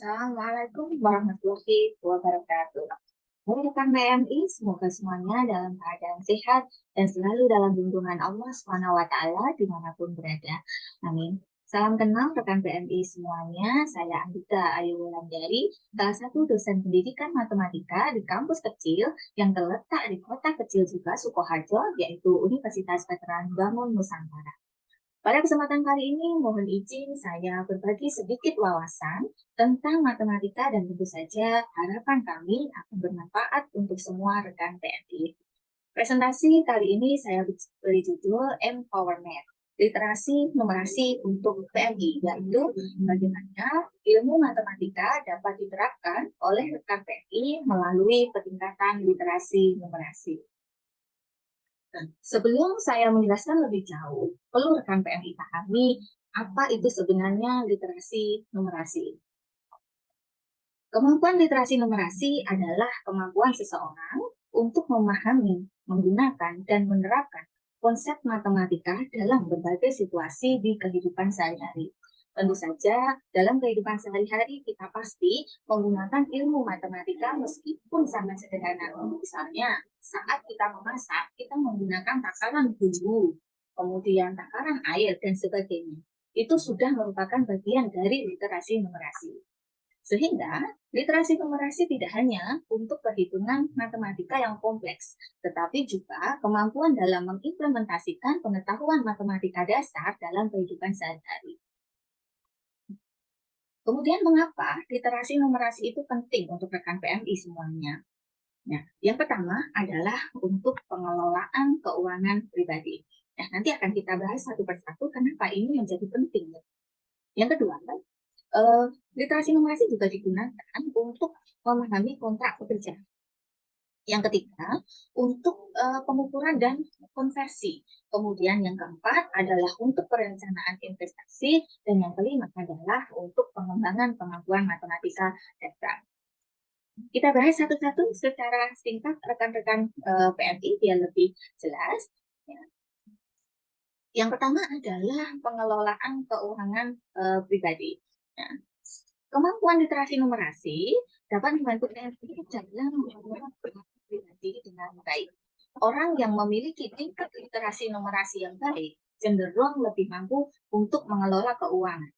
Assalamualaikum warahmatullahi wabarakatuh. Hai rekan PMI, semoga semuanya dalam keadaan sehat dan selalu dalam lindungan Allah SWT dimanapun berada. Amin. Salam kenal rekan PMI semuanya, saya Andika Ayu Wulandari, salah satu dosen pendidikan matematika di kampus kecil yang terletak di kota kecil juga Sukoharjo, yaitu Universitas Veteran Bangun Nusantara. Pada kesempatan kali ini, mohon izin saya berbagi sedikit wawasan tentang matematika dan tentu saja harapan kami akan bermanfaat untuk semua rekan PNI. Presentasi kali ini saya beri judul Empowerment, literasi numerasi untuk PMI, yaitu bagaimana ilmu matematika dapat diterapkan oleh rekan PMI melalui peningkatan literasi numerasi. Sebelum saya menjelaskan lebih jauh, perlu rekan PMI pahami apa itu sebenarnya literasi numerasi. Kemampuan literasi numerasi adalah kemampuan seseorang untuk memahami, menggunakan, dan menerapkan konsep matematika dalam berbagai situasi di kehidupan sehari-hari. Tentu saja, dalam kehidupan sehari-hari kita pasti menggunakan ilmu matematika meskipun sangat sederhana. Misalnya, saat kita memasak, kita menggunakan takaran bumbu, kemudian takaran air, dan sebagainya. Itu sudah merupakan bagian dari literasi numerasi. Sehingga, literasi numerasi tidak hanya untuk perhitungan matematika yang kompleks, tetapi juga kemampuan dalam mengimplementasikan pengetahuan matematika dasar dalam kehidupan sehari-hari. Kemudian mengapa literasi numerasi itu penting untuk rekan PMI semuanya? Nah, yang pertama adalah untuk pengelolaan keuangan pribadi. Nah, nanti akan kita bahas satu persatu kenapa ini menjadi penting. Yang kedua, literasi numerasi juga digunakan untuk memahami kontrak pekerja. Yang ketiga, untuk pengukuran dan konversi. Kemudian yang keempat adalah untuk perencanaan investasi, dan yang kelima adalah untuk pengembangan kemampuan matematika dasar. Kita bahas satu-satu secara singkat rekan-rekan PMI biar lebih jelas. Ya. Yang pertama adalah pengelolaan keuangan pribadi. Nah, kemampuan literasi numerasi dapat membantu PMI dalam mengelola keuangan pribadi dengan baik. Orang yang memiliki tingkat literasi numerasi yang baik cenderung lebih mampu untuk mengelola keuangan.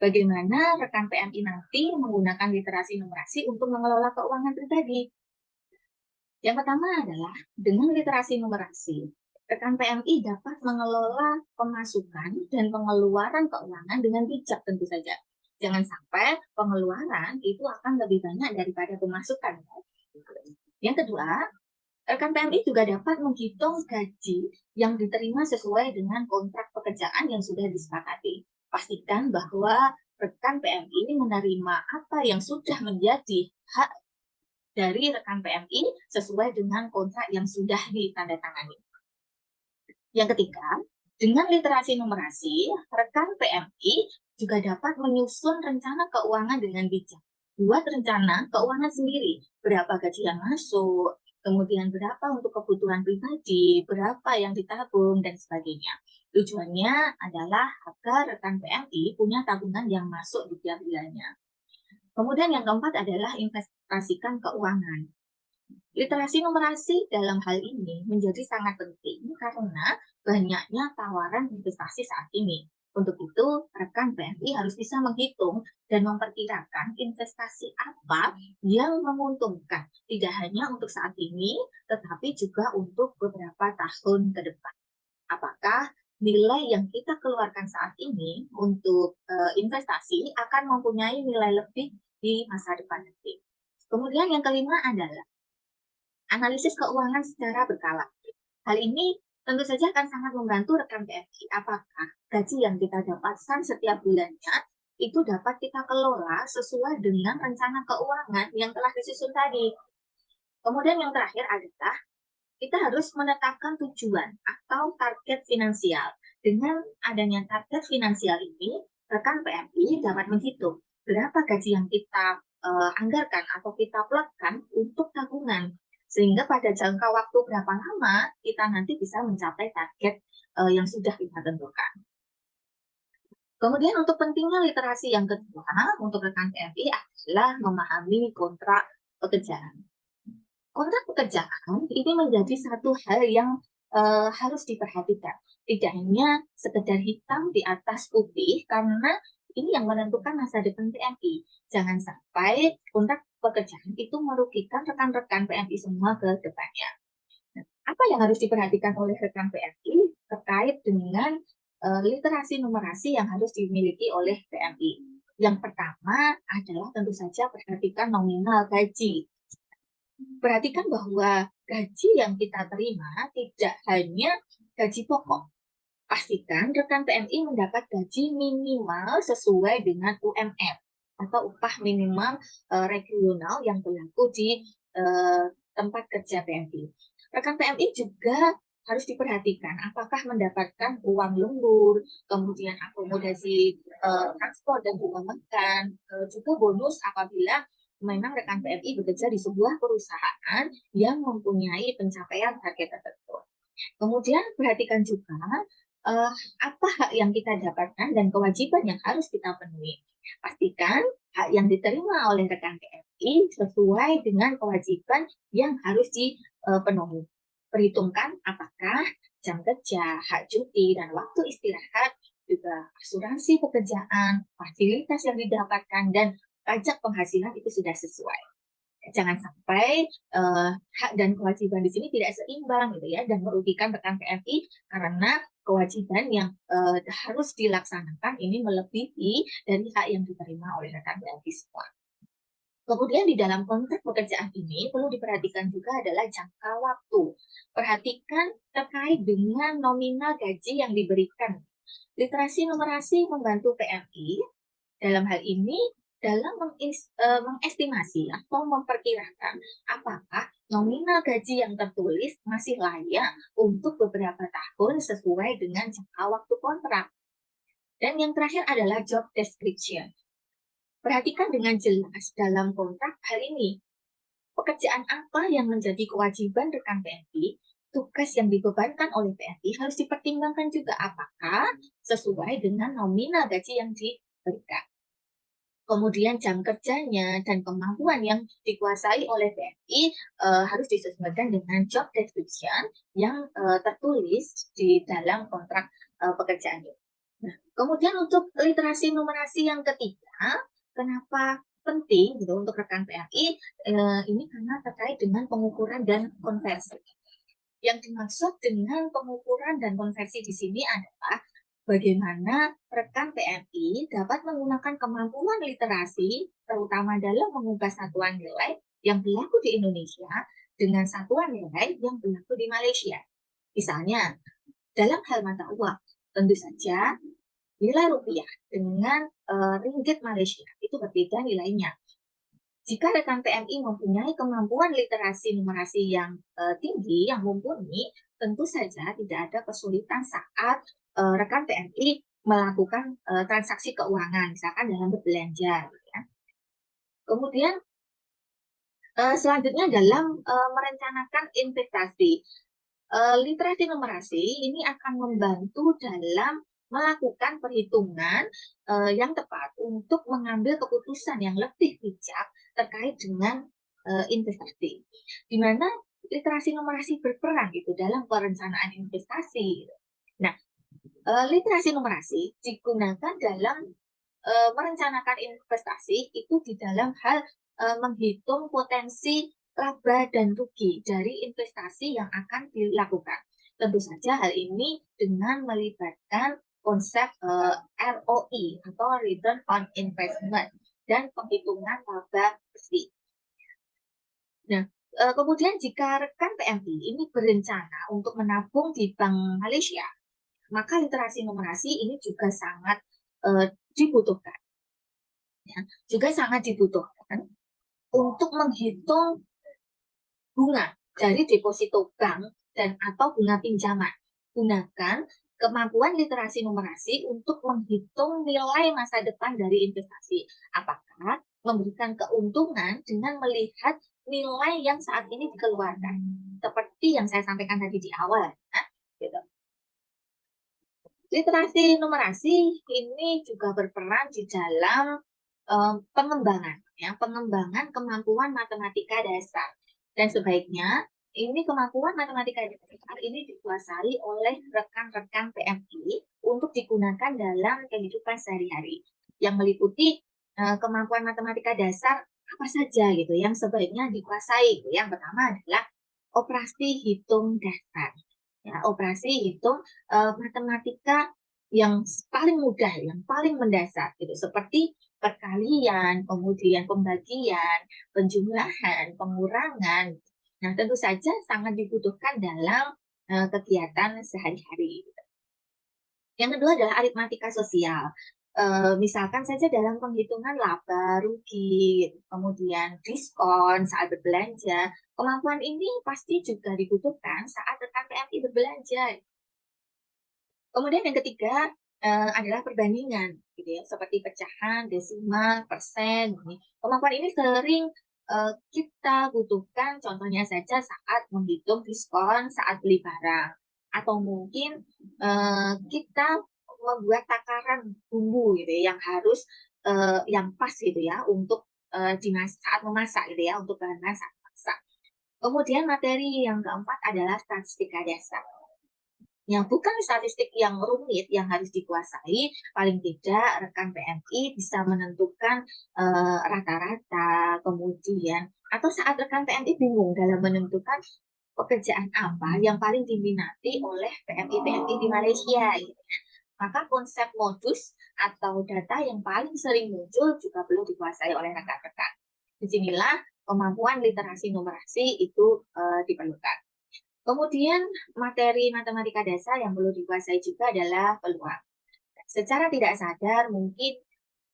Bagaimana rekan PMI nanti menggunakan literasi numerasi untuk mengelola keuangan pribadi? Yang pertama adalah dengan literasi numerasi, rekan PMI dapat mengelola pemasukan dan pengeluaran keuangan dengan bijak tentu saja. Jangan sampai pengeluaran itu akan lebih banyak daripada pemasukan. Yang kedua, rekan PMI juga dapat menghitung gaji yang diterima sesuai dengan kontrak pekerjaan yang sudah disepakati. Pastikan bahwa rekan PMI menerima apa yang sudah menjadi hak dari rekan PMI sesuai dengan kontrak yang sudah ditandatangani. Yang ketiga, dengan literasi numerasi, rekan PMI juga dapat menyusun rencana keuangan dengan bijak. Buat rencana keuangan sendiri, berapa gaji yang masuk, kemudian berapa untuk kebutuhan pribadi, berapa yang ditabung, dan sebagainya. Tujuannya adalah agar rekan PMI punya tabungan yang masuk di tiap bulannya. Kemudian yang keempat adalah investasikan keuangan. Literasi numerasi dalam hal ini menjadi sangat penting karena banyaknya tawaran investasi saat ini. Untuk itu, rekan PMI harus bisa menghitung dan memperkirakan investasi apa yang menguntungkan, tidak hanya untuk saat ini, tetapi juga untuk beberapa tahun ke depan. Apakah nilai yang kita keluarkan saat ini untuk investasi akan mempunyai nilai lebih di masa depan nanti. Kemudian yang kelima adalah analisis keuangan secara berkala. Hal ini tentu saja akan sangat membantu rekan PMI apakah gaji yang kita dapatkan setiap bulannya itu dapat kita kelola sesuai dengan rencana keuangan yang telah disusun tadi. Kemudian yang terakhir adalah kita harus menetapkan tujuan atau target finansial. Dengan adanya target finansial ini, rekan PMI dapat menghitung berapa gaji yang kita anggarkan atau kita plotkan untuk tabungan. Sehingga pada jangka waktu berapa lama kita nanti bisa mencapai target yang sudah kita tentukan. Kemudian untuk pentingnya literasi yang kedua untuk rekan PMI adalah memahami kontrak pekerjaan. Kontrak pekerjaan ini menjadi satu hal yang harus diperhatikan. Tidak hanya sekedar hitam di atas putih, karena ini yang menentukan masa depan PMI. Jangan sampai kontrak pekerjaan itu merugikan rekan-rekan PMI semua ke depannya. Nah, apa yang harus diperhatikan oleh rekan PMI terkait dengan literasi numerasi yang harus dimiliki oleh PMI? Yang pertama adalah tentu saja perhatikan nominal gaji. Perhatikan bahwa gaji yang kita terima tidak hanya gaji pokok. Pastikan rekan PMI mendapat gaji minimal sesuai dengan UMR atau upah minimal regional yang berlaku di tempat kerja PMI. Rekan PMI juga harus diperhatikan apakah mendapatkan uang lembur, kemudian akomodasi transport dan juga makan, juga bonus apabila memang rekan PMI bekerja di sebuah perusahaan yang mempunyai pencapaian target tertentu. Kemudian perhatikan juga apa hak yang kita dapatkan dan kewajiban yang harus kita penuhi. Pastikan hak yang diterima oleh rekan PMI sesuai dengan kewajiban yang harus dipenuhi. Perhitungkan apakah jam kerja, hak cuti, dan waktu istirahat, juga asuransi pekerjaan, fasilitas yang didapatkan, dan pajak penghasilan itu sudah sesuai. Jangan sampai hak dan kewajiban di sini tidak seimbang gitu ya, dan merugikan rekan PMI karena kewajiban yang harus dilaksanakan ini melebihi dari hak yang diterima oleh rekan PMI semua. Kemudian di dalam kontrak pekerjaan ini perlu diperhatikan juga adalah jangka waktu. Perhatikan terkait dengan nominal gaji yang diberikan. Literasi numerasi membantu PMI dalam hal ini dalam mengestimasi atau memperkirakan apakah nominal gaji yang tertulis masih layak untuk beberapa tahun sesuai dengan jangka waktu kontrak. Dan yang terakhir adalah job description. Perhatikan dengan jelas dalam kontrak hal ini. Pekerjaan apa yang menjadi kewajiban rekan PMI, tugas yang dibebankan oleh PMI harus dipertimbangkan juga apakah sesuai dengan nominal gaji yang diberikan. Kemudian jam kerjanya dan kemampuan yang dikuasai oleh PMI harus disesuaikan dengan job description yang tertulis di dalam kontrak pekerjaan itu. Nah, kemudian untuk literasi numerasi yang ketiga, kenapa penting gitu untuk rekan PMI? Ini karena terkait dengan pengukuran dan konversi. Yang dimaksud dengan pengukuran dan konversi di sini adalah bagaimana rekan PMI dapat menggunakan kemampuan literasi, terutama dalam mengubah satuan nilai yang berlaku di Indonesia dengan satuan nilai yang berlaku di Malaysia. Misalnya, dalam hal mata uang, tentu saja nilai rupiah dengan ringgit Malaysia itu berbeda nilainya. Jika rekan PMI mempunyai kemampuan literasi numerasi yang tinggi, yang mumpuni, tentu saja tidak ada kesulitan saat rekan PMI melakukan transaksi keuangan, misalkan dalam berbelanja. Gitu ya. Kemudian selanjutnya dalam merencanakan investasi. Literasi numerasi ini akan membantu dalam melakukan perhitungan yang tepat untuk mengambil keputusan yang lebih bijak terkait dengan investasi. Di mana literasi numerasi berperan gitu dalam perencanaan investasi. Nah, literasi numerasi digunakan dalam merencanakan investasi itu di dalam hal menghitung potensi laba dan rugi dari investasi yang akan dilakukan. Tentu saja hal ini dengan melibatkan konsep ROI atau Return on Investment dan penghitungan laba bersih. Nah, kemudian jika rekan PMI ini berencana untuk menabung di Bank Malaysia, maka literasi numerasi ini juga sangat dibutuhkan. Ya, juga sangat dibutuhkan untuk menghitung bunga dari deposito bank dan atau bunga pinjaman. Gunakan kemampuan literasi numerasi untuk menghitung nilai masa depan dari investasi. Apakah memberikan keuntungan dengan melihat nilai yang saat ini dikeluarkan. Seperti yang saya sampaikan tadi di awal. Gitu. Literasi numerasi ini juga berperan di dalam pengembangan, ya, pengembangan kemampuan matematika dasar. Dan sebaiknya ini kemampuan matematika dasar ini dikuasai oleh rekan-rekan PMI untuk digunakan dalam kehidupan sehari-hari, yang meliputi kemampuan matematika dasar apa saja gitu yang sebaiknya dikuasai. Yang pertama adalah operasi hitung dasar. Ya, operasi hitung matematika yang paling mudah, yang paling mendasar gitu, seperti perkalian, kemudian pembagian, penjumlahan, pengurangan. Nah, tentu saja sangat dibutuhkan dalam kegiatan sehari-hari. Yang kedua adalah aritmatika sosial. Misalkan saja dalam penghitungan laba, rugi, kemudian diskon saat berbelanja. Kemampuan ini pasti juga dibutuhkan saat rekan PMI berbelanja. Kemudian yang ketiga adalah perbandingan, gitu ya, seperti pecahan, desimal, persen. Kemampuan ini sering kita butuhkan, contohnya saja saat menghitung diskon saat beli barang, atau mungkin kita membuat takaran bumbu, gitu ya, yang harus yang pas, gitu ya, untuk saat memasak, gitu ya, untuk bahan-bahan saat memasak. Kemudian materi yang keempat adalah statistika dasar, yang bukan statistik yang rumit yang harus dikuasai. Paling tidak rekan PMI bisa menentukan rata-rata, kemudian atau saat rekan PMI bingung dalam menentukan pekerjaan apa yang paling diminati oleh PMI-PMI di Malaysia, gitu ya. Maka konsep modus atau data yang paling sering muncul juga perlu dikuasai oleh rekan-rekan. Disinilah kemampuan literasi numerasi itu diperlukan. Kemudian materi matematika dasar yang perlu dikuasai juga adalah peluang. Secara tidak sadar mungkin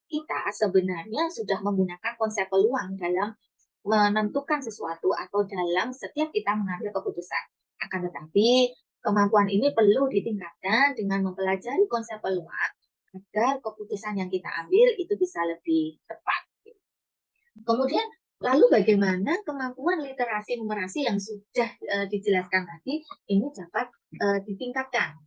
kita sebenarnya sudah menggunakan konsep peluang dalam menentukan sesuatu atau dalam setiap kita mengambil keputusan. Akan tetapi kemampuan ini perlu ditingkatkan dengan mempelajari konsep peluang agar keputusan yang kita ambil itu bisa lebih tepat. Kemudian, lalu bagaimana kemampuan literasi numerasi yang sudah dijelaskan tadi ini dapat ditingkatkan?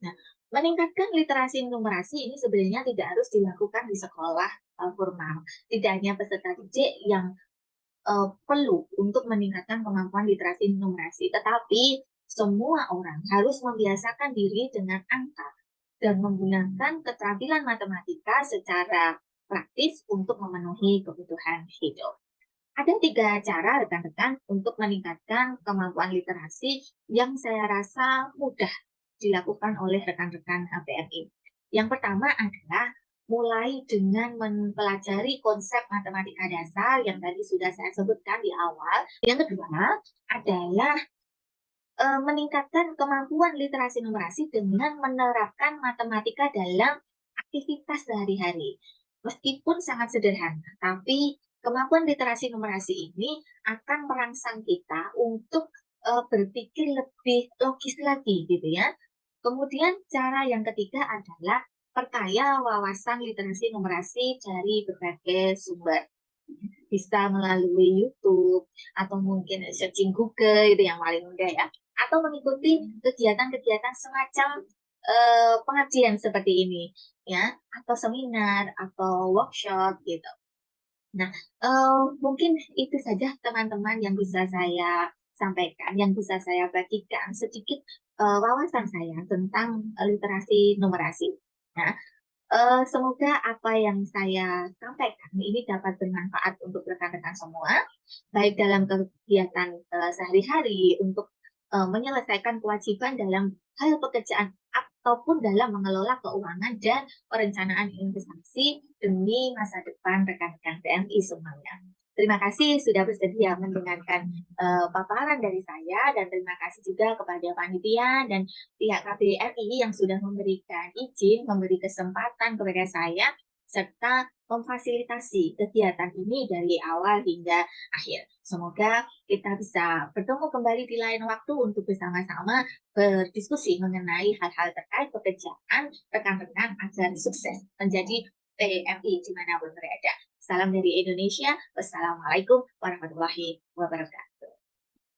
Nah, meningkatkan literasi numerasi ini sebenarnya tidak harus dilakukan di sekolah formal. Tidak hanya peserta didik yang perlu untuk meningkatkan kemampuan literasi numerasi, tetapi semua orang harus membiasakan diri dengan angka dan menggunakan keterampilan matematika secara praktis untuk memenuhi kebutuhan hidup. Ada 3 cara rekan-rekan untuk meningkatkan kemampuan literasi yang saya rasa mudah dilakukan oleh rekan-rekan PMI. Yang pertama adalah mulai dengan mempelajari konsep matematika dasar yang tadi sudah saya sebutkan di awal. Yang kedua adalah meningkatkan kemampuan literasi numerasi dengan menerapkan matematika dalam aktivitas sehari-hari. Meskipun sangat sederhana, tapi kemampuan literasi numerasi ini akan merangsang kita untuk berpikir lebih logis lagi, gitu ya. Kemudian cara yang ketiga adalah perkaya wawasan literasi numerasi dari berbagai sumber. Bisa melalui YouTube atau mungkin searching Google itu yang paling mudah ya. Atau mengikuti kegiatan-kegiatan semacam pengajian seperti ini ya, atau seminar atau workshop gitu. Nah, mungkin itu saja teman-teman yang bisa saya sampaikan, yang bisa saya bagikan sedikit wawasan saya tentang literasi numerasi. Nah, semoga apa yang saya sampaikan ini dapat bermanfaat untuk rekan-rekan semua, baik dalam kegiatan sehari-hari untuk menyelesaikan kewajiban dalam hal pekerjaan ataupun dalam mengelola keuangan dan perencanaan investasi demi masa depan rekan-rekan PMI semuanya. Terima kasih sudah bersedia mendengarkan paparan dari saya, dan terima kasih juga kepada panitia dan pihak KBRI yang sudah memberikan izin, memberi kesempatan kepada saya, serta memfasilitasi kegiatan ini dari awal hingga akhir. Semoga kita bisa bertemu kembali di lain waktu untuk bersama-sama berdiskusi mengenai hal-hal terkait pekerjaan rekan-rekan agar sukses menjadi PMI dimanapun berada. Salam dari Indonesia. Wassalamualaikum warahmatullahi wabarakatuh.